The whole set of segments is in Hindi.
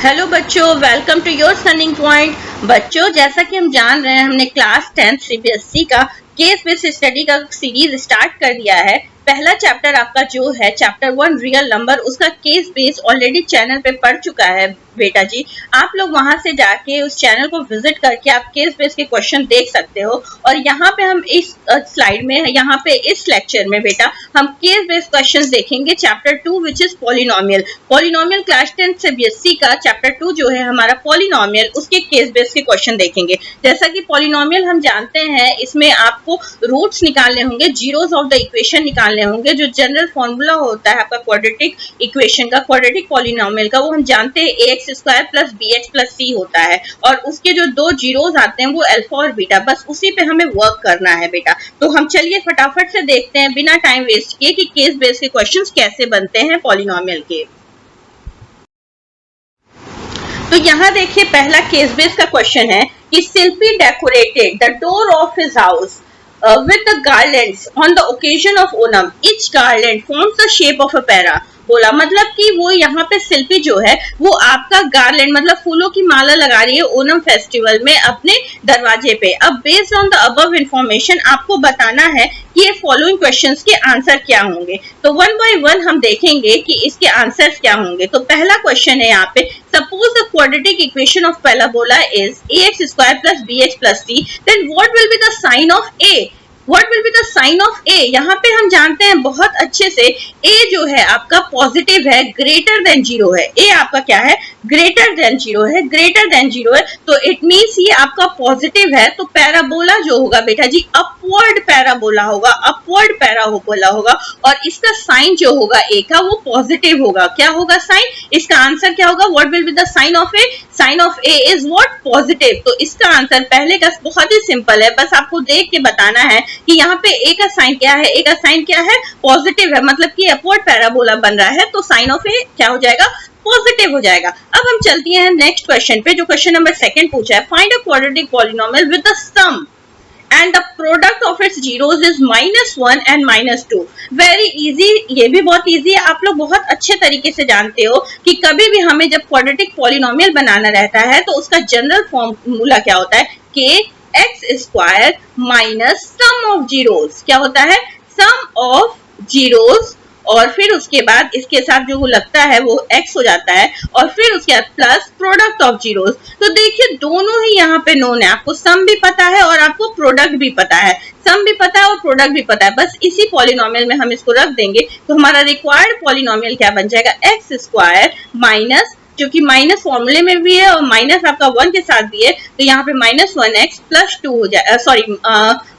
हेलो बच्चों, welcome to your turning point. बच्चों, जैसा कि हम जान रहे हैं, हमने क्लास 10 सीबीएसई का केस बेस्ड स्टडी का सीरीज स्टार्ट कर दिया है। पहला चैप्टर आपका जो है चैप्टर 1 रियल नंबर, उसका केस बेस ऑलरेडी चैनल पे पढ़ चुका है बेटा जी। आप लोग वहां से जाके उस चैनल को विजिट करके आप केस बेस के क्वेश्चन देख सकते हो। और यहाँ पे हम इस स्लाइड में, यहाँ पे इस लेक्चर में बेटा हम केस बेस्ड क्वेश्चंस देखेंगे chapter 2 which is polynomial. Polynomial class 10 CBSE का चैप्टर 2 जो है हमारा पॉलिनोमियल, उसके केस बेस्ड के क्वेश्चन देखेंगे। जैसा कि पॉलिनोमियल हम जानते हैं, इसमें आपको रूट्स निकालने होंगे, जीरोस ऑफ द इक्वेशन निकालने होंगे। जो जनरल फॉर्मूला होता है आपका क्वाड्रेटिक इक्वेशन का, क्वाड्रेटिक पॉलिनोमियल का, वो हम जानते हैं ax square plus bx plus c होता है। और उसके जो दो जीरोस आते हैं वो अल्फा और बीटा, बस उसी पे हमें वर्क करना है बेटा। तो हम चलिए फटाफट से देखते हैं बिना टाइम वेस्ट किए कि केस बेस्ड के क्वेश्चंस कैसे बनते हैं पॉलिनोमियल के। तो यहाँ देखिए, पहला केस बेस्ड का क्वेश्चन है कि Shilpi decorated the door of his house with the garlands on the occasion of Onam. Each garland forms the shape of a para. बोला मतलब कि वो यहाँ पे शिल्पी जो है वो आपका गार्लैंड मतलब फूलों की माला लगा रही है ओनम फेस्टिवल में अपने दरवाजे पे। अब based on the above information आपको बताना है कि ये फॉलोइंग क्वेश्चंस के आंसर क्या होंगे। तो वन बाय वन हम देखेंगे कि इसके आंसर्स क्या होंगे। तो पहला क्वेश्चन है यहाँ पे, suppose the quadratic equation of parabola is ax square plus bx plus c, then what will be the sign of a? What will be the sign of A? यहाँ पे हम जानते हैं बहुत अच्छे से A जो है आपका पॉजिटिव है, ग्रेटर देन जीरो है। A आपका क्या है? ग्रेटर देन जीरो है, ग्रेटर देन जीरो है। तो इट मीन्स ये आपका पॉजिटिव है। तो पैराबोला जो होगा बेटा जी अपवर्ड पैराबोला होगा, अपवर्ड पैराबोला होगा। और इसका साइन जो होगा A का वो पॉजिटिव होगा। क्या होगा साइन? इसका आंसर क्या होगा? What will be the sign of A? Sign of A is what? Positive. तो इसका आंसर पहले का बहुत ही सिंपल है, बस आपको देख के बताना है कि यहाँ पे A का साइन क्या है। A का साइन क्या है? पॉजिटिव है, मतलब कि अपवर्ड पैराबोला बन रहा है। तो साइन ऑफ A क्या हो जाएगा? पॉजिटिव हो जाएगा। अब हम चलती हैं नेक्स्ट क्वेश्चन पे, जो क्वेश्चन नंबर 2 पूछा है, find a quadratic polynomial with the sum and the product of its zeros is -1 and -2. Very easy, ये भी बहुत easy है। आप लोग बहुत अच्छे तरीके से जानते हो कि कभी भी हमें जब क्वाड्रेटिक पॉलिनोमियल बनाना रहता है तो उसका जनरल फॉर्मूला क्या होता है? k x square minus sum of zeros. क्या होता है? सम ऑफ जीरोस। और फिर उसके बाद इसके साथ जो वो लगता है वो x हो जाता है, और फिर उसके बाद प्लस प्रोडक्ट ऑफ जीरोस। तो देखिए दोनों ही यहाँ पे नोन है, आपको सम भी पता है और आपको प्रोडक्ट भी पता है। सम भी पता है और प्रोडक्ट भी पता है, बस इसी पॉलिनोमियल में हम इसको रख देंगे। तो हमारा रिक्वायर्ड पॉलिनोमियल क्या बन जाएगा? एक्स स्क्वायर माइनस, क्योंकि माइनस फॉर्मूले में भी है और माइनस आपका 1 के साथ भी है, तो यहाँ पे -1x प्लस 2 हो जाएगा, सॉरी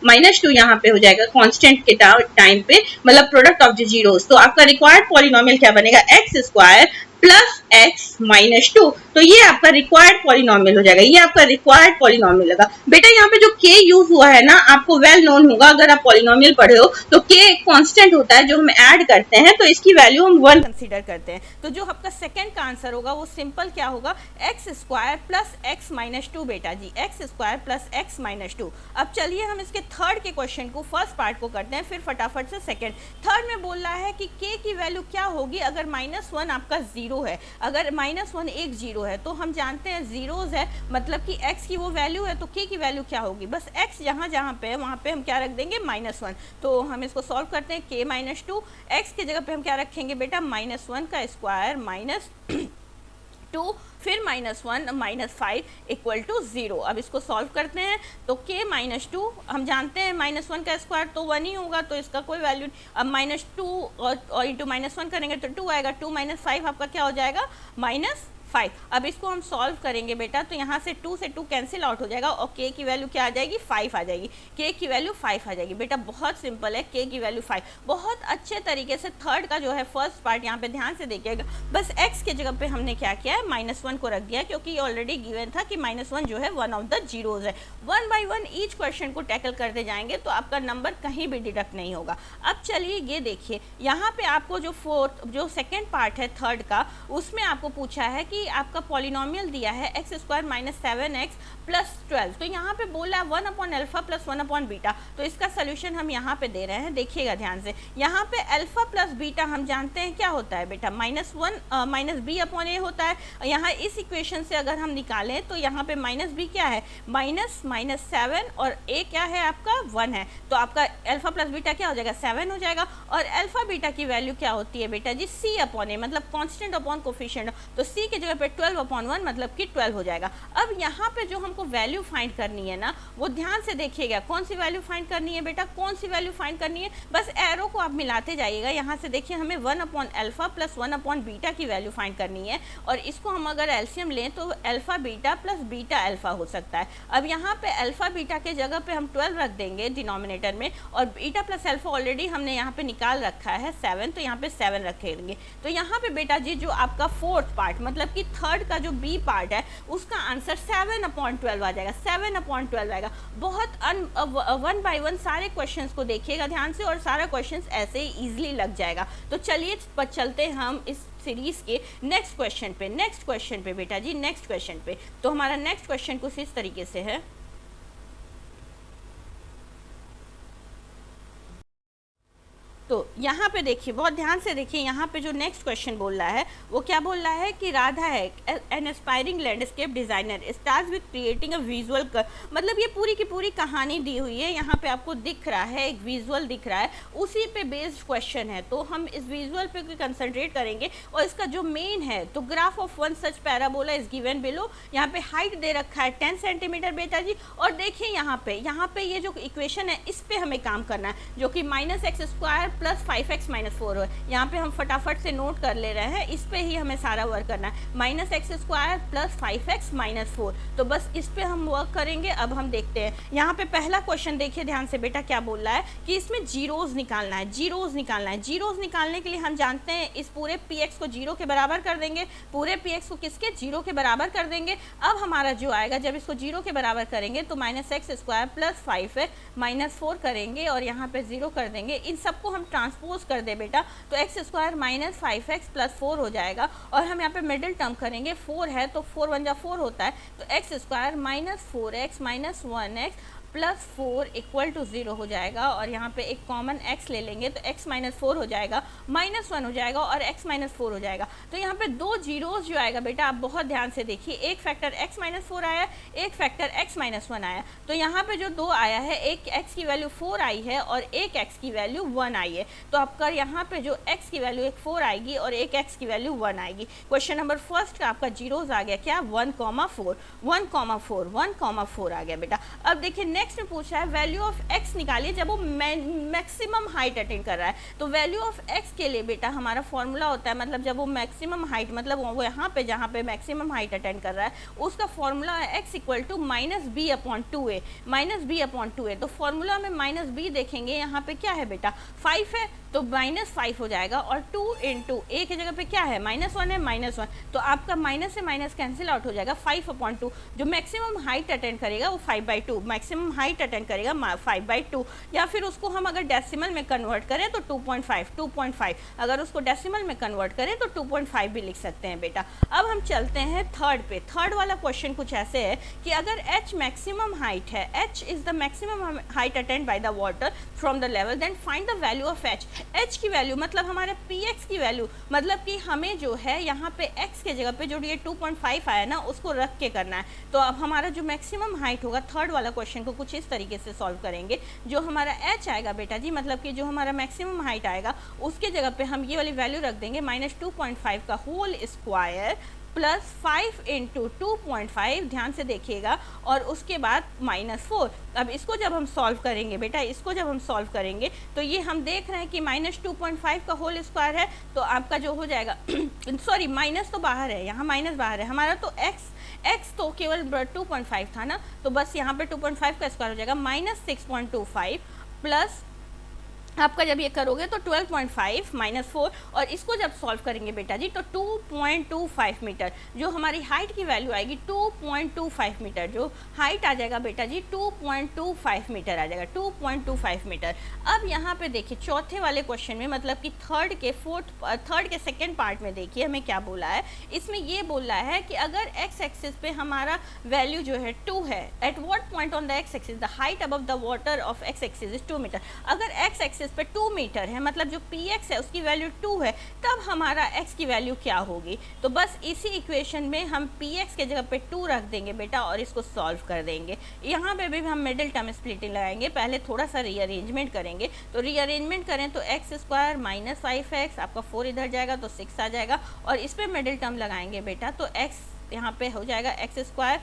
-2 यहाँ पे हो जाएगा कांस्टेंट के टाइम पे, मतलब प्रोडक्ट ऑफ द जीरोस। तो आपका रिक्वायर्ड पॉलिनोमियल क्या बनेगा? X square plus x minus 2। तो ये आपका रिक्वायर्ड पॉलिनोमियल हो जाएगा, ये आपका रिक्वायर्ड पॉलिनोमियल लगा। बेटा यहाँ पे जो k यूज हुआ है ना, आपको वेल नोन होगा, अगर आप पॉलिनोमियल पढ़े हो तो k कांस्टेंट होता है जो हम ऐड करते हैं, तो इसकी वैल्यू हम 1 कंसीडर करते हैं। तो जो आपका सेकंड का आंसर होगा वो सिंपल क्या होगा? X square plus x minus 2 बेटा जी, x square plus x minus 2। अब चलिए हम इसके थर्ड के क्वेश्चन को, फर्स्ट पार्ट को करते हैं, फिर फटाफट से सेकंड। थर्ड में बोल रहा है कि k की वैल्यू क्या होगी अगर -1 आपका जीरो है, अगर -1 एक जीरो है। तो हम जानते हैं जीरोस है मतलब कि x की वो वैल्यू है, तो k की वैल्यू क्या होगी? बस x जहाँ जहाँ पे है वहाँ पे हम क्या रख देंगे? -1। तो हम इसको सॉल्व करते हैं, k माइनस 2, x की जगह पे हम क्या रखेंगे बेटा? -1 का स्क्वायर माइनस 2, फिर -1 -5 इक्वल टू 0। अब इसको सॉल्व करते हैं तो k -2, हम जानते हैं -1 का स्क्वायर तो 1 ही होगा, तो इसका कोई वैल्यू। अब -2 और इंटू -1 करेंगे तो 2 आएगा, 2 - 5 आपका क्या हो जाएगा? -5। अब इसको हम सॉल्व करेंगे बेटा, तो यहाँ से 2 से 2 कैंसिल आउट हो जाएगा और k की वैल्यू क्या आ जाएगी? 5 आ जाएगी। k की वैल्यू 5 आ जाएगी बेटा, बहुत सिंपल है, k की वैल्यू 5। बहुत अच्छे तरीके से थर्ड का जो है फर्स्ट पार्ट यहाँ पे ध्यान से देखिएगा। बस x के जगह पे हमने क्या किया है? -1 को रख दिया, क्योंकि ये ऑलरेडी गिवन था कि -1 जो है वन ऑफ द जीरोज है। One by one each question को टैकल करते जाएंगे तो आपका नंबर कहीं भी डिडक्ट नहीं होगा। अब चलिए ये देखिए, यहाँ पे आपको जो सेकेंड पार्ट है थर्ड का, उसमें आपको पूछा है कि ही आपका पॉलिनोमियल दिया है x square minus 7x plus 12, तो यहाँ पे बोला है 1 upon alpha plus 1 upon beta, तो इसका सोल्यूशन हम यहाँ पे दे रहे हैं। देखिएगा ध्यान से, यहाँ पे अल्फा प्लस बीटा हम जानते हैं क्या होता है बेटा, -1 माइनस बी अपॉन ए होता है। यहाँ इस इक्वेशन से अगर हम निकालें तो यहाँ पे माइनस बी क्या है, -7 और ए क्या है आपका 1 है, तो आपका अल्फा प्लस बीटा क्या हो जाएगा 7 हो जाएगा। और अल्फा बीटा की वैल्यू क्या होती है बेटा जी, सी अपॉन ए, मतलब कांस्टेंट अपॉन कोफिशिएंट, तो सी की जगह पे 12 अपॉन 1 मतलब कि 12 हो जाएगा। अब यहाँ पे जो हमको वैल्यू फाइंड करनी है ना, वो ध्यान से देखिएगा, कौन सी वैल्यू फाइंड करनी है बेटा, कौन सी वैल्यू फाइंड करनी है, बस एरो को आप मिलाते जाइएगा। यहाँ से देखिए हमें 1 upon alpha plus 1 upon beta की वैल्यू फाइंड करनी है, और इसको हम अगर एलसीएम लें तो alpha beta plus beta alpha हो सकता है। अब यहाँ पे अल्फा बीटा के जगह पे हम 12 रख देंगे डिनोमिनेटर में, और बीटा प्लस अल्फा ऑलरेडी हमने यहाँ पे निकाल रखा है 7, तो यहाँ पे 7 रखेंगे। तो यहाँ पे बेटा जी जो आपका फोर्थ पार्ट मतलब कि थर्ड का जो बी पार्ट है उसका आंसर 7/12 आ जाएगा, 7/12 आएगा। बहुत 1 बाय 1 सारे क्वेश्चंस को देखिएगा ध्यान से, और सारा क्वेश्चंस ऐसे ही इजीली लग जाएगा। तो चलिए चलते हम इस सीरीज के नेक्स्ट क्वेश्चन पे बेटा जी, नेक्स्ट क्वेश्चन पे। तो हमारा नेक्स्ट क्वेश्चन कुछ इस तरीके से है। तो यहाँ पे देखिए, बहुत ध्यान से देखिए, यहाँ पे जो नेक्स्ट क्वेश्चन बोल रहा है वो क्या बोल रहा है कि राधा है an aspiring landscape designer starts with creating a visual, मतलब ये पूरी की पूरी कहानी दी हुई है, यहाँ पे आपको दिख रहा है एक विजुअल दिख रहा है, उसी पे बेस्ड क्वेश्चन है। तो हम इस विजुअल पे कंसंट्रेट करेंगे, और इसका जो मेन है तो graph of one such parabola is given below. यहाँ पे हाइट दे रखा है 10 सेंटीमीटर बेटा जी, और देखिए यहाँ पे ये जो इक्वेशन है इस पे हमें काम करना है, जो कि -x² प्लस 5x माइनस 4 है। यहाँ पे हम फटाफट से नोट कर ले रहे हैं, इस पे ही हमें सारा वर्क करना है, -x² प्लस 5x माइनस 4, तो बस इस पे हम वर्क करेंगे। अब हम देखते हैं यहाँ पे पहला क्वेश्चन देखिए ध्यान से बेटा, क्या बोल रहा है कि इसमें जीरोज निकालना है, जीरोज निकालने के लिए हम जानते हैं इस पूरे px को 0 के बराबर कर देंगे, पूरे px को किसके 0 के बराबर कर देंगे। अब हमारा जो आएगा जब इसको 0 के बराबर करेंगे तो -x² प्लस 5 माइनस 4 करेंगे, और यहाँ पे 0 कर देंगे। इन सबको हम ट्रांसपोज कर दे बेटा, तो x² माइनस 5x प्लस 4 हो जाएगा, और हम यहाँ पे मिडिल टर्म करेंगे, 4 है तो 4 1 जा 4 होता है, तो x² minus 4x minus 1x plus 4 equal to 0 हो जाएगा, और यहाँ पे एक कॉमन x ले लेंगे तो x माइनस 4 हो जाएगा, -1 हो जाएगा, और x माइनस 4 हो जाएगा। तो यहाँ पे दो जीरोज जो आएगा बेटा, आप बहुत ध्यान से देखिए, एक फैक्टर x माइनस 4 आया, एक फैक्टर x माइनस 1 आया। तो यहाँ पे जो दो आया है, एक x की वैल्यू 4 आई है और एक x की वैल्यू 1 आई है, तो आपका यहाँ पे जो x की वैल्यू एक 4 आएगी और एक x की वैल्यू 1 आएगी। क्वेश्चन नंबर फर्स्ट का आपका जीरोज आ गया क्या, 1,4 आ गया बेटा। अब देखिए नेक्स्ट में पूछा है वैल्यू ऑफ x निकालिए जब वो मैक्सिमम हाइट अटेंड कर रहा है। तो वैल्यू ऑफ x के लिए बेटा हमारा फॉर्मूला होता है, मतलब जब वो मैक्सिमम हाइट, मतलब वो यहाँ पे जहाँ पे मैक्सिमम हाइट अटेंड कर रहा है उसका फॉर्मूला है x equal to -b/2a, -b/2a। तो फॉर्मूला में -b देखेंगे, यहाँ पे क्या है बेटा 5 है, तो -5 हो जाएगा, और 2 इंटू a की जगह पे क्या है -1 है, -1, तो आपका माइनस से माइनस कैंसिल आउट हो जाएगा, 5/2। जो मैक्सिमम हाइट अटेंड करेगा वो 5/2, मैक्सिमम हाइट अटेंड करेगा 5/2, या फिर उसको हम अगर डेसिमल में कन्वर्ट करें तो 2.5, अगर उसको डेसिमल में कन्वर्ट करें तो 2.5 भी लिख सकते हैं बेटा। अब हम चलते हैं थर्ड पे। थर्ड वाला क्वेश्चन कुछ ऐसे है कि अगर h मैक्सिमम हाइट है, h is the maximum height attend by the water from the level, then find the value of h। h की वैल्यू मतलब हमारे px की वैल्यू, मतलब कि हमें जो है यहाँ पे x के जगह पे जो ये 2.5 आया ना उसको रख के करना है। तो अब हमारा जो मैक्सिमम हाइट होगा, थर्ड वाला क्वेश्चन को कुछ इस तरीके से सॉल्व करेंगे। जो हमारा h आएगा बेटा जी, मतलब कि जो हमारा मैक्सिमम हाइट आएगा उसके जगह पे हम ये वाली वैल्यू रख देंगे, -2.5 का होल स्क्वायर प्लस 5 इंटू 2.5, ध्यान से देखिएगा, और उसके बाद -4। अब इसको जब हम सॉल्व करेंगे बेटा, इसको जब हम सॉल्व करेंगे तो ये हम देख रहे हैं कि -2.5 का होल स्क्वायर है, तो आपका जो हो जाएगा सॉरी माइनस तो बाहर है, यहाँ माइनस बाहर है हमारा, तो x तो केवल 2.5 था ना, तो बस यहाँ पे 2.5 का स्क्वायर हो जाएगा, -6.25 प्लस आपका जब ये करोगे तो 12.5 माइनस 4, और इसको जब सॉल्व करेंगे बेटा जी तो 2.25 मीटर जो हमारी हाइट की वैल्यू आएगी, 2.25 मीटर जो हाइट आ जाएगा बेटा जी 2.25 मीटर आ जाएगा, 2.25 मीटर। अब यहाँ पे देखिए चौथे वाले क्वेश्चन में, मतलब कि थर्ड के सेकेंड पार्ट में देखिए हमें क्या बोला है। इसमें ये बोल रहा है कि अगर एक्स एक्सिस पे हमारा वैल्यू जो है 2 है, at what point on the x axis the height above the water of x axis is 2 metre. अगर एक्स एक्सिस पे 2 मीटर है, मतलब जो पी एक्स है उसकी वैल्यू 2 है, तब हमारा एक्स की वैल्यू क्या होगी। तो बस इसी इक्वेशन में हम पी एक्स के जगह पे 2 रख देंगे बेटा और इसको सॉल्व कर देंगे। यहाँ पे भी हम मिडिल टर्म स्प्लिटिंग लगाएंगे, पहले थोड़ा सा रीअरेंजमेंट करेंगे। तो रीअरेंजमेंट करें तो एक्स स्क्वायर माइनस 5x, आपका 4 इधर जाएगा तो 6 आ जाएगा, और इस पर मिडिल टर्म लगाएंगे बेटा तो एक्स यहाँ पे हो जाएगा एक्स स्क्वायर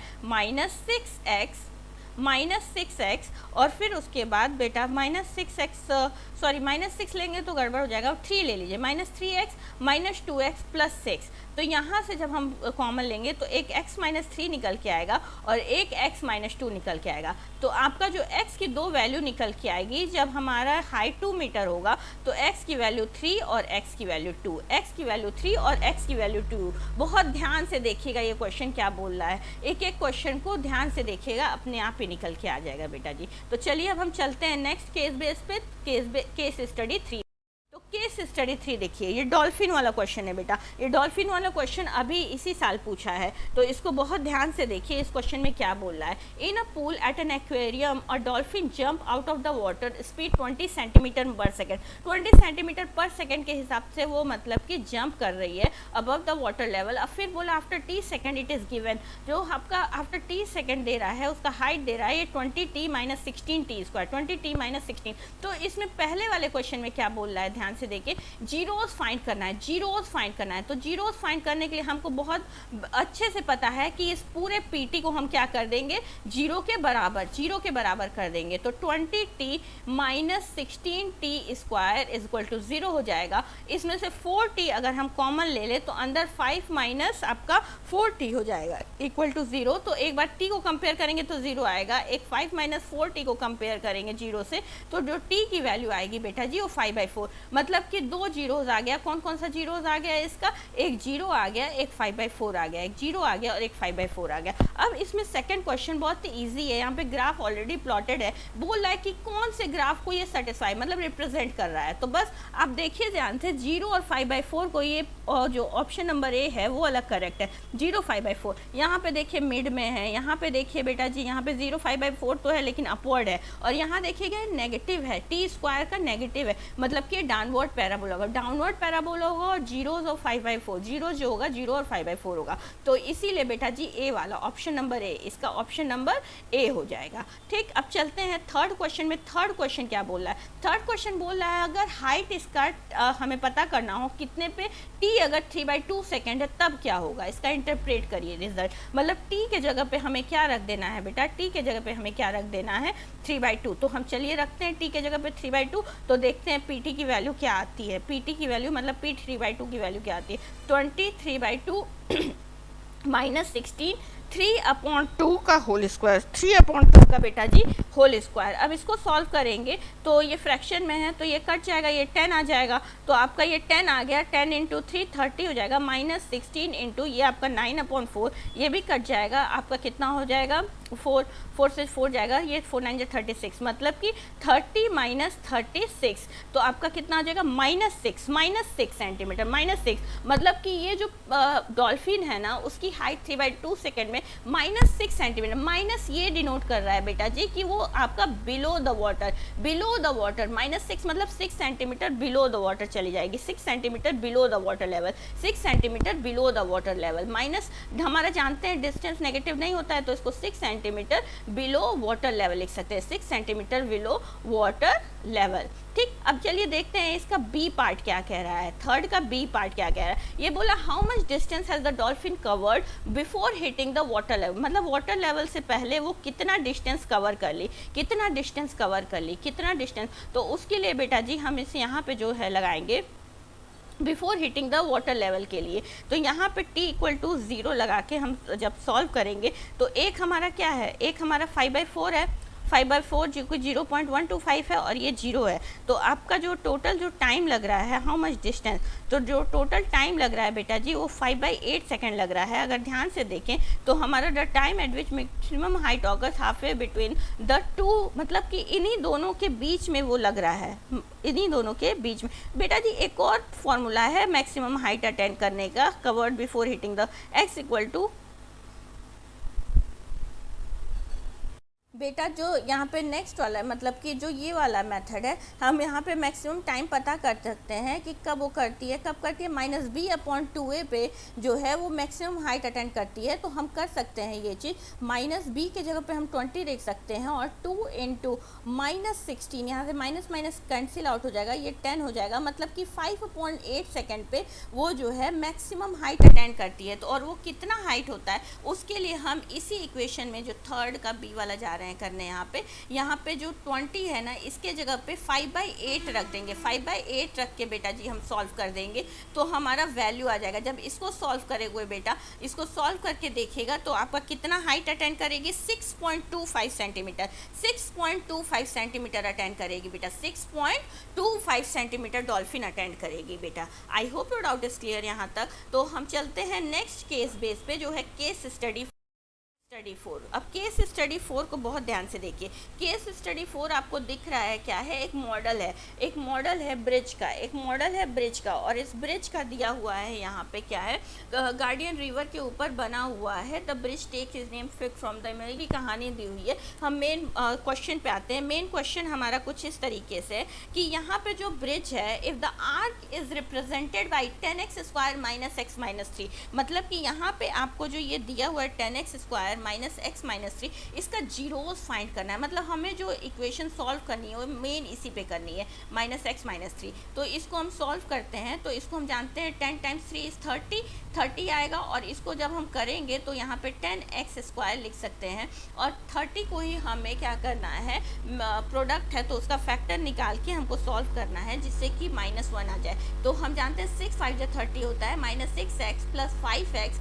माइनस 6x, और फिर उसके बाद बेटा माइनस 6 लेंगे तो गड़बड़ हो जाएगा, 3 ले लीजिए, -3x माइनस 2x प्लस 6। तो यहाँ से जब हम कॉमन लेंगे तो एक x माइनस 3 निकल के आएगा और एक x माइनस 2 निकल के आएगा। तो आपका जो x की दो वैल्यू निकल के आएगी जब हमारा हाइट 2 मीटर होगा, तो x की वैल्यू 3 और x की वैल्यू 2, x की वैल्यू 3 और x की वैल्यू 2। बहुत ध्यान से देखिएगा ये क्वेश्चन क्या बोल रहा है, एक एक क्वेश्चन को ध्यान से देखिएगा, अपने आप ही निकल के आ जाएगा बेटा जी। तो चलिए अब हम चलते हैं नेक्स्ट केस बेस पे, केस स्टडी 3। तो केस स्टडी 3 देखिए, ये डॉल्फिन वाला क्वेश्चन है बेटा। ये डॉल्फिन वाला क्वेश्चन अभी इसी साल पूछा है, तो इसको बहुत ध्यान से देखिए इस क्वेश्चन में क्या बोल रहा है। In a pool at an aquarium a dolphin jump out of the water speed 20 centimetre per second. 20 centimetre per second के हिसाब से वो मतलब कि जंप कर रही है अबव द वाटर लेवल। अब फिर बोला after T second it is given, जो आपका आफ्टर टी सेकेंड दे रहा है उसका हाइट दे रहा है ये 20t minus 16 T square, 20t minus 16। तो इसमें पहले वाले क्वेश्चन में क्या बोल रहा है, ध्यान से देखिए, जीरोस फाइंड करना है, जीरोस फाइंड करना है। तो जीरोस फाइंड करने के लिए हमको बहुत अच्छे से पता है कि इस पूरे पीटी को हम क्या कर देंगे, जीरो के बराबर कर देंगे। तो 20t minus 16t square is equal to 0 हो जाएगा। इसमें से 4t अगर हम कॉमन ले ले तो अंदर 5 माइनस आपका 4t हो जाएगा इक्वल टू 0। तो एक बार t को कंपेयर करेंगे तो 0 आएगा, एक 5 माइनस 4t को कंपेयर करेंगे 0 से तो जो t की वैल्यू आएगी बेटा जी वो 5/4। मतलब कि दो जीरोज आ गया, कौन कौन सा जीरोज आ गया इसका, एक 0 आ गया, एक 5/4 आ गया, एक 0 आ गया और एक 5/4 आ गया। अब इसमें सेकंड क्वेश्चन बहुत ही ईजी है, यहाँ पे ग्राफ ऑलरेडी प्लॉटेड है, बोल रहा है कि कौन से ग्राफ को ये सेटिस्फाई मतलब रिप्रेजेंट कर रहा है। तो बस आप देखिए ध्यान से, 0 और 5/4 को ये जो ऑप्शन नंबर ए है वो अलग करेक्ट है, 0 5/4। यहाँ पे देखिए मिड में है, यहाँ पे देखिए बेटा जी यहाँ पे 0 5/4 तो है लेकिन अपवर्ड है, और यहाँ देखिएगा नेगेटिव है, टी स्क्वायर का नेगेटिव है, मतलब कि डाउनवर्ड पैराबोला होगा, डाउनवर्ड पैराबोला होगा और जीरोज और 5/4, जीरो जो होगा 0 और 5/4 होगा। तो इसीलिए बेटा जी ए वाला ऑप्शन नंबर ए, इसका ऑप्शन नंबर ए हो जाएगा। ठीक, अब चलते हैं थर्ड क्वेश्चन में। थर्ड क्वेश्चन क्या बोल रहा है, थर्ड क्वेश्चन बोल रहा है अगर हाइट इसका हमें पता करना हो कितने पे, टी अगर 3/2 सेकेंड है तब क्या होगा, इसका इंटरप्रेट करिए रिजल्ट। मतलब टी के जगह पे हमें क्या रख देना है बेटा, टी के जगह पे हमें क्या रख देना है 3/2। तो हम चलिए रखते हैं टी के जगह पे 3/2, तो देखते हैं पीटी की वैल्यू क्या आती है। पीटी की वैल्यू मतलब पी 3/2 की वैल्यू क्या आती है, 23/2 माइनस 16, 3/2 का होल स्क्वायर, 3/2 का बेटा जी होल स्क्वायर। अब इसको सॉल्व करेंगे तो ये फ्रैक्शन में है तो ये कट जाएगा, ये 10 आ जाएगा, तो आपका ये 10 आ गया, 10 इंटू 3 30 हो जाएगा, माइनस 16 इंटू ये आपका 9/4, ये भी कट जाएगा, आपका कितना हो जाएगा 4 से 4 जाएगा, ये 4 9 जा 36, मतलब कि 30 माइनस 36, तो आपका कितना आ जाएगा -6 सेंटीमीटर, -6। मतलब कि ये जो डॉल्फिन है ना उसकी हाइट 3/2 सेकेंड में -6 सेंटीमीटर, माइनस ये डिनोट कर रहा है बेटा जी कि वो आपका बिलो द वाटर, -6 मतलब 6 सेंटीमीटर बिलो द वाटर चली जाएगी, 6 centimetre below the water level, 6 centimetre below the water level. Minus हमारा जानते हैं डिस्टेंस नेगेटिव नहीं होता है तो इसको 6 सेंटीमीटर बिलो वाटर लेवल लिख सकते हैं, 6 सेंटीमीटर बिलो वाटर लेवल। ठीक, अब चलिए देखते हैं इसका बी पार्ट क्या कह रहा है, थर्ड का बी पार्ट क्या कह रहा है। ये बोला how much distance has the dolphin covered before hitting the water level, मतलब वाटर लेवल से पहले वो कितना डिस्टेंस कवर कर ली, कितना डिस्टेंस। तो उसके लिए बेटा जी हम इसे यहाँ पे जो है लगाएंगे before hitting the water level के लिए। तो यहाँ पे t इक्वल टू 0 लगा के हम जब सॉल्व करेंगे तो एक हमारा क्या है, एक हमारा 5/4 है, 5/4 जो कि 0.125 है और ये 0 है। तो आपका जो टोटल जो टाइम लग रहा है, हाउ मच डिस्टेंस, तो जो टोटल टाइम लग रहा है बेटा जी वो 5/8 सेकेंड लग रहा है। अगर ध्यान से देखें तो हमारा the time eight which maximum height occurs halfway between the two, मतलब कि इन्हीं दोनों के बीच में वो लग रहा है, इन्हीं दोनों के बीच में। बेटा जी एक और फॉर्मूला है मैक्सिमम हाइट अटेंड करने का, covered before hitting the x equal to, बेटा जो यहाँ पे नेक्स्ट वाला है, मतलब कि जो ये वाला मेथड है, हम यहाँ पे मैक्सिमम टाइम पता कर सकते हैं कि कब वो करती है, कब करती है, -b/2a पे जो है वो मैक्सिमम हाइट अटेंड करती है। तो हम कर सकते हैं ये चीज़, -b के जगह पे हम 20 देख सकते हैं और 2 × -16, यहाँ से माइनस माइनस कैंसिल आउट हो जाएगा, ये 10 हो जाएगा, मतलब कि 5/8 सेकेंड पे वो जो है मैक्सिमम हाइट अटेंड करती है। तो और वो कितना हाइट होता है उसके लिए हम इसी इक्वेशन में जो थर्ड का बी वाला जा रहे हैं करने, यहाँ पे जो 20 है ना, इसके जगह पे 5/8 रख देंगे, 5/8 रख के बेटा जी हम सॉल्व कर देंगे तो हमारा वैल्यू आ जाएगा। जब इसको सॉल्व करेंगे बेटा, इसको सॉल्व करके देखिएगा तो आपका कितना हाइट अटेंड करेगी, 6.25 सेंटीमीटर, 6.25 सेंटीमीटर अटेंड करेगी बेटा, 6.25 सेंटीमीटर डॉल्फिन अटेंड करेगी बेटा। I hope your doubt is clear यहाँ तक। तो हम चलते हैं नेक्स्ट केस बेस पे, जो है केस स्टडी 4। अब केस स्टडी 4 को बहुत ध्यान से देखिए। केस स्टडी 4 आपको दिख रहा है क्या है, एक मॉडल है, एक मॉडल है ब्रिज का, एक मॉडल है ब्रिज का, और इस ब्रिज का दिया हुआ है यहाँ पे क्या है, गार्डियन रिवर के ऊपर बना हुआ है, the bridge take his name from the image की कहानी दी हुई है। हम मेन क्वेश्चन पे आते हैं। मेन क्वेश्चन हमारा कुछ इस तरीके से है कि यहाँ पे जो ब्रिज है, if the arc is represented by 10x² - x - 3, मतलब कि यहाँ पे आपको जो ये दिया हुआ है 10x² -x - 3, इसका जीरोस फाइंड करना है। मतलब हमें जो इक्वेशन सॉल्व करनी है वो मेन इसी पे करनी है, -x - 3। तो इसको हम सॉल्व करते हैं तो इसको हम जानते हैं 10 × 3 = 30 आएगा, और इसको जब हम करेंगे तो यहाँ पे 10x² लिख सकते हैं, और 30 को ही हमें क्या करना है, प्रोडक्ट है तो उसका फैक्टर निकाल के हमको सॉल्व करना है जिससे कि -1 आ जाए। तो हम जानते हैं 6 × 5 = 30 होता है, -6x + 5x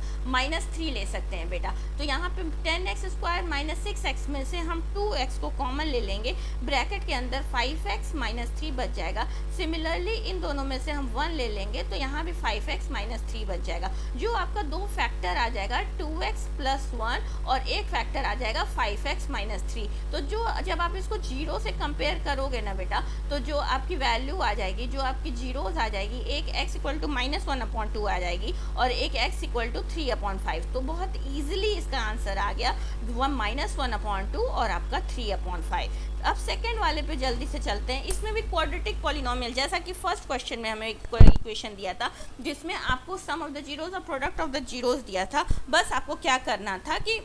- 3 ले सकते हैं बेटा। तो यहाँ पे 10x² - 6x में से हम 2x को कॉमन ले लेंगे, ब्रैकेट के अंदर 5x - 3 बच जाएगा। सिमिलरली इन दोनों में से हम 1 ले लेंगे तो यहाँ भी 5x - 3 बच जाएगा। जो आपका दो फैक्टर आ जाएगा 2x + 1 और एक फैक्टर आ जाएगा 5x - 3। तो जो जब आप इसको 0 से कंपेयर करोगे ना बेटा, तो जो आपकी वैल्यू आ जाएगी, जो आपकी जीरोस आ जाएगी, एक x = -1/2 आ जाएगी और एक x = 3/5। तो बहुत ईजिली इसका आंसर आ गया, -1/2 और आपका 3/5। अब सेकेंड वाले पे जल्दी से चलते हैं। इसमें भी क्वाड्रेटिक पॉलिनोमियल, जैसा कि फर्स्ट क्वेश्चन में हमें इक्वेशन दिया था जिसमें आपको सम ऑफ द जीरोस और प्रोडक्ट ऑफ द जीरोस दिया था। बस आपको क्या करना था कि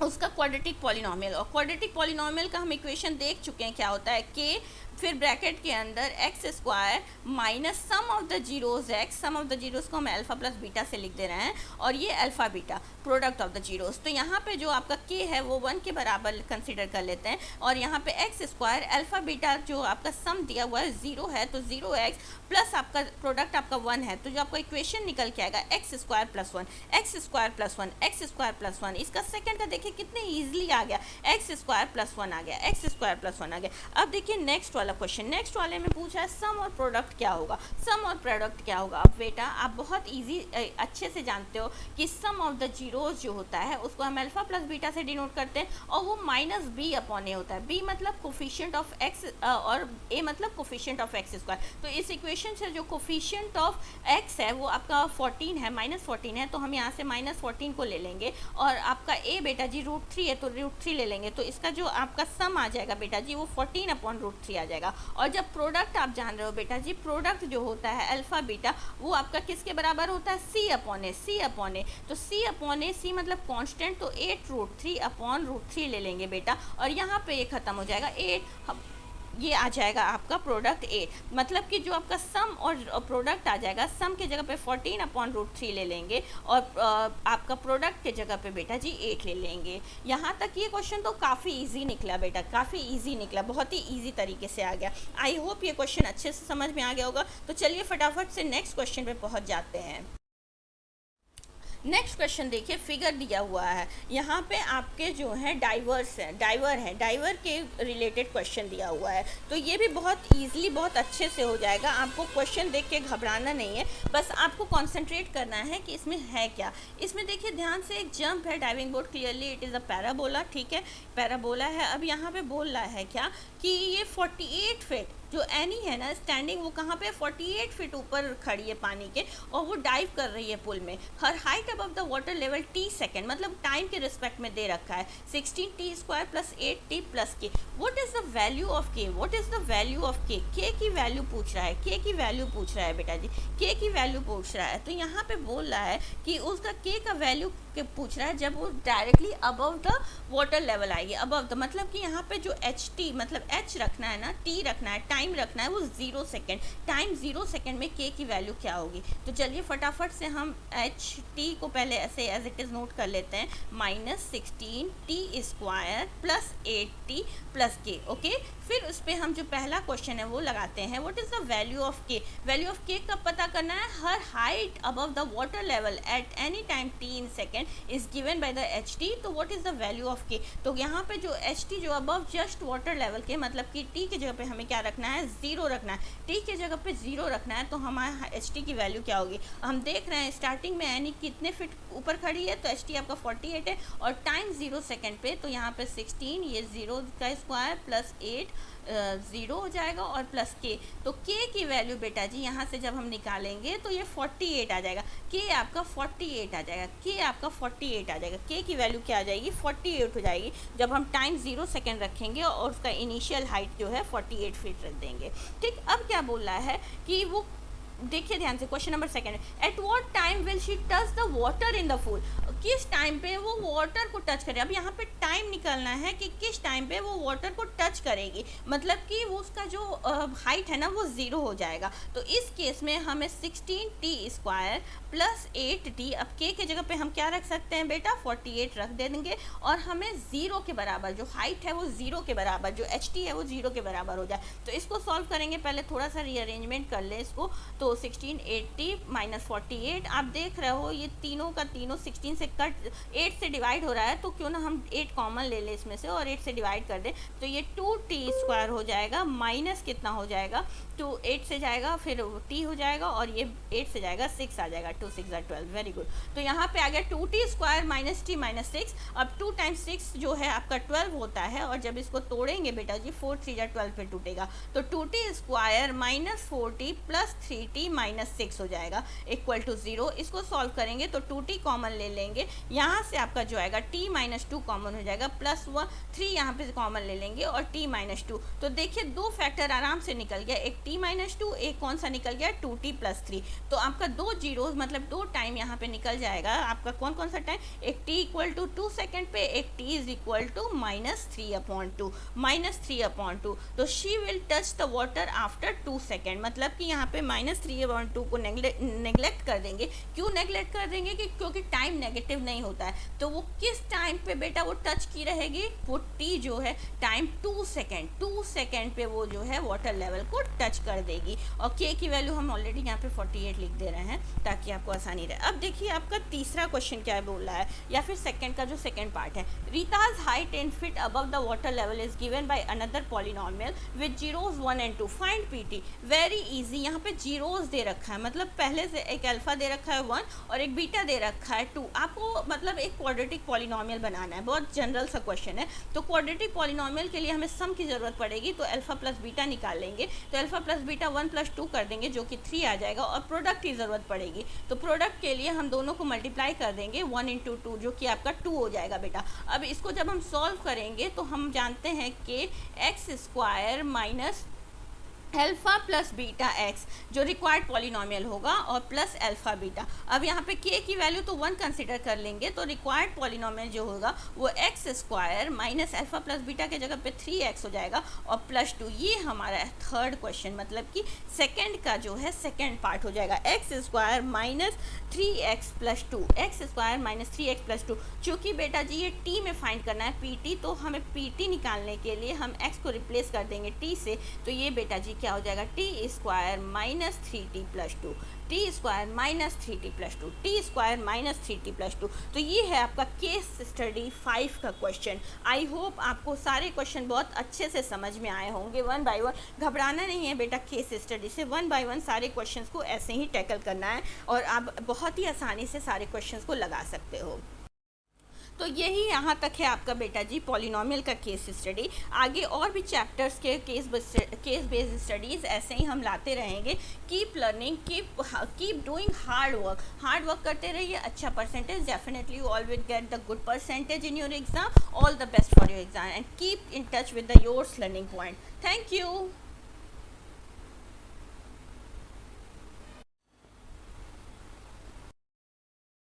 उसका क्वाड्रेटिक पॉलिनोमियल, और क्वाड्रेटिक पॉलिनोमियल का हम इक्वेशन देख चुके हैं क्या होता है, के फिर ब्रैकेट के अंदर x² minus sum of the zeros x, sum of the zeros को हम अल्फा प्लस बीटा से लिख दे रहे हैं, और ये alpha beta product of the zeros. तो यहाँ पे जो आपका k है वो 1 के बराबर कंसिडर कर लेते हैं, और यहाँ पे x² अल्फा बीटा जो आपका सम दिया हुआ है 0 है, तो 0x प्लस आपका प्रोडक्ट आपका 1 है, तो जो आपका इक्वेशन निकल के आएगा x² + 1, x² + 1, x² + 1। इसका सेकंड का देखिए कितने ईजिली आ गया, x² + 1 आ गया, x² + 1 आ गया। अब देखिए नेक्स्ट क्वेश्चन, नेक्स्ट वाले में पूछा है सम और प्रोडक्ट क्या होगा, सम और प्रोडक्ट क्या होगा। अब बेटा आप बहुत इजी अच्छे से जानते हो कि सम ऑफ द जीरोस जो होता है उसको हम अल्फा प्लस बीटा से डिनोट करते हैं, और वो -b/a होता है। b मतलब कोफिशिएंट ऑफ x और a मतलब कोफिशिएंट ऑफ x²। तो इस इक्वेशन से जो कोफिशिएंट ऑफ x है वो आपका 14 है, -14 है, तो हम यहाँ से -14 को ले लेंगे, और आपका a बेटा जी √3 है तो √3 ले लेंगे। तो इसका जो आपका सम आ जाएगा बेटा जी वो 14/√3 आ जाएगा। और जब प्रोडक्ट आप जान रहे हो बेटा जी, प्रोडक्ट जो होता है अल्फा बीटा वो आपका किसके बराबर होता है, c/a। तो c/a मतलब कांस्टेंट, तो 8√3/√3 ले लेंगे बेटा, और यहाँ पे ये खत्म हो जाएगा 8, ये आ जाएगा आपका प्रोडक्ट A। मतलब कि जो आपका सम और प्रोडक्ट आ जाएगा, सम के जगह पे 14/√3 ले लेंगे, और आपका प्रोडक्ट के जगह पे बेटा जी 8 ले लेंगे। यहाँ तक ये क्वेश्चन तो काफ़ी इजी निकला बेटा, काफ़ी इजी निकला, बहुत ही इजी तरीके से आ गया। आई होप ये क्वेश्चन अच्छे से समझ में आ गया होगा। तो चलिए फटाफट से नेक्स्ट क्वेश्चन पे पहुँच जाते हैं। नेक्स्ट क्वेश्चन देखिए, फिगर दिया हुआ है, यहाँ पे आपके जो है डाइवर के रिलेटेड क्वेश्चन दिया हुआ है। तो ये भी बहुत इजीली बहुत अच्छे से हो जाएगा, आपको क्वेश्चन देख के घबराना नहीं है, बस आपको कंसंट्रेट करना है कि इसमें है क्या। इसमें देखिए ध्यान से, एक जंप है, diving board, clearly it is a parabola, ठीक है, पैराबोला है। अब यहाँ पे बोल रहा है क्या कि ये 48 फीट जो एनी है ना स्टैंडिंग, वो कहाँ पे 48 फीट ऊपर खड़ी है पानी के, और वो डाइव कर रही है पुल में। Her height above the water level t second, मतलब टाइम के रिस्पेक्ट में दे रखा है 16t² plus 8t plus k. What is the value of k, what is the value of k की वैल्यू पूछ रहा है, के की वैल्यू पूछ रहा है बेटा जी, के की वैल्यू पूछ रहा है। तो यहाँ पे बोल रहा है कि उसका के का वैल्यू पूछ रहा है जब वो directly above the water level आएगी। अबव द मतलब कि यहाँ पे जो एच टी, मतलब एच रखना है ना, टी रखना है, टाइम रखना है वो 0 सेकेंड, टाइम 0 सेकेंड में के की वैल्यू क्या होगी। तो चलिए फटाफट से हम एच टी को पहले ऐसे एज इट इज़ नोट कर लेते हैं, -16t² प्लस 8t प्लस के, ओके। फिर उस पर हम जो पहला क्वेश्चन है वो लगाते हैं, what is the value of k. Value of k कब पता करना है, her height above the water level at any time t in second is given by the h t. तो what is the value of k, तो यहाँ पे जो एच टी जो अबव जस्ट वाटर लेवल के, मतलब कि टी की जगह पे हमें क्या रखना है, 0 रखना है, टी की जगह पे 0 रखना है। तो हमारा एच टी की वैल्यू क्या होगी, हम देख रहे हैं स्टार्टिंग में एनी कितने फिट ऊपर खड़ी है, तो एच टी आपका 48 है, और टाइम 0 सेकेंड पे, तो यहाँ पे 16, ये 0 का स्क्वायर प्लस 8 0 हो जाएगा, और प्लस के। तो के की वैल्यू बेटा जी यहाँ से जब हम निकालेंगे तो ये 48 आ जाएगा, के आपका 48 आ जाएगा, के आपका 48 आ जाएगा, के की वैल्यू क्या आ जाएगी, 48 हो जाएगी, जब हम टाइम 0 सेकेंड रखेंगे और उसका इनिशियल हाइट जो है 48 फीट रख देंगे, ठीक। अब क्या बोल रहा है कि वो देखिए ध्यान से, question number second, at what time will she touch the water in the pool, किस टाइम पे वो वाटर को टच करे। अब यहाँ पे टाइम निकलना है कि किस टाइम पे वो वाटर को टच करेगी, मतलब कि वो उसका जो हाइट है ना वो 0 हो जाएगा। तो इस केस में हमें 16t² प्लस 8t, अब के जगह पे हम क्या रख सकते हैं बेटा, 48 रख देंगे, और हमें 0 के बराबर जो हाइट है वो 0 के बराबर, जो एच टी है वो 0 के बराबर हो जाए। तो इसको सॉल्व करेंगे, पहले थोड़ा सा रीअरेंजमेंट कर ले इसको। तो 16 80 माइनस 48, आप देख रहे हो ये तीनों का तीनों 16 से कट 8 से डिवाइड हो रहा है, तो क्यों ना हम 8 कॉमन ले लें इसमें से और 8 से डिवाइड कर दें। तो ये 2t² हो जाएगा, माइनस कितना हो जाएगा, 2 8 से जाएगा, फिर t हो जाएगा, और ये 8 से जाएगा 6 आ जाएगा, 2 6 12, वेरी गुड। तो यहाँ पे आ गया 2t² माइनस t माइनस 6। अब 2 टाइम्स 6 जो है आपका 12 होता है, और जब इसको तोड़ेंगे बेटा जी 4 3 12 पे टूटेगा, तो 2t² minus 4t plus 3t minus 6 हो जाएगा इक्वल टू 0। इसको सॉल्व करेंगे तो 2t कॉमन ले लेंगे, यहाँ से आपका जो आएगा t माइनस 2 कॉमन हो जाएगा, प्लस 3 यहाँ पे कॉमन ले लेंगे, और t माइनस 2। तो देखिए दो फैक्टर आराम से निकल गया, एक t माइनस 2, एक कौन सा निकल गया, 2t प्लस 3। तो आपका दो जीरो मतलब दो टाइम यहाँ पे निकल जाएगा आपका, कौन कौन सा टाइम, एक t इक्वल टू 2 सेकेंड पे, एक t इज इक्वल टू -3/2, -3/2। तो she will touch the water after 2 second, मतलब कि यहाँ पे -3/2 को नेग्लेक्ट कर देंगे। क्यों नेग्लेक्ट कर देंगे, कि क्योंकि टाइम नेगेटिव नहीं होता है। तो वो किस टाइम पे बेटा वो टच की रहेगी, वो t जो है टाइम 2 सेकेंड पे वो जो है वाटर लेवल को टच कर देगी। और k की वैल्यू हम ऑलरेडी यहाँ पे 48 लिख दे रहे हैं ताकि आपको आसानी रहे। अब देखिए आपका तीसरा क्वेश्चन क्या बोल रहा है, या फिर सेकंड का जो सेकंड पार्ट है, Rita's height 10 feet above the water level is given by another polynomial with zeros 1 and 2, find pt। Very easy, यहाँ पे जीरोस दे रखा है, मतलब पहले से एक अल्फा दे रखा है 1 और एक बीटा दे रखा है 2। आपको मतलब एक क्वाड्रेटिक पॉलिनोमियल बनाना है, बहुत जनरल सा क्वेश्चन है। तो क्वाड्रेटिक पॉलिनोमियल के लिए हमें सम की जरूरत पड़ेगी, तो अल्फा प्लस बीटा निकाल लेंगे। तो अल्फा प्लस बीटा 1 + 2 कर देंगे जो कि 3 आ जाएगा, और प्रोडक्ट की ज़रूरत पड़ेगी। तो प्रोडक्ट के लिए हम दोनों को मल्टीप्लाई कर देंगे 1 × 2 जो कि आपका 2 हो जाएगा बेटा। अब इसको जब हम सॉल्व करेंगे तो हम जानते हैं कि x² minus alpha plus beta x जो रिक्वायर्ड पॉलिनोमियल होगा, और प्लस अल्फा बीटा। अब यहाँ पे k की वैल्यू तो 1 कंसिडर कर लेंगे, तो रिक्वायर्ड पॉलिनोमियल जो होगा वो x² minus alpha plus beta के जगह पे 3x हो जाएगा, और प्लस 2। ये हमारा थर्ड क्वेश्चन, मतलब कि सेकंड का जो है सेकंड पार्ट हो जाएगा, x² minus 3x plus 2, x² minus 3x plus 2। चूँकि बेटा जी ये t में फाइंड करना है pt, तो हमें pt निकालने के लिए हम x को रिप्लेस कर देंगे t से। तो ये बेटा जी क्या हो जाएगा, T square minus 3t plus 2, T square minus 3t plus 2, T square minus 3t plus 2। तो ये है आपका केस स्टडी 5 का क्वेश्चन। आई होप आपको सारे क्वेश्चन बहुत अच्छे से समझ में आए होंगे। वन बाय वन घबराना नहीं है बेटा, केस स्टडी से वन बाय वन सारे क्वेश्चंस को ऐसे ही टैकल करना है और आप बहुत ही आसानी से सारे क्वेश्चंस को लगा सकते हो। तो यही यहाँ तक है आपका बेटा जी पॉलिनोमियल का केस स्टडी। आगे और भी चैप्टर्स के केस बेस्ड स्टडीज़ ऐसे ही हम लाते रहेंगे। Keep learning, keep doing hard work करते रहिए। अच्छा percentage, definitely you all will get the good percentage in your exam. All the best for your exam and keep in touch with the yours learning point. Thank you.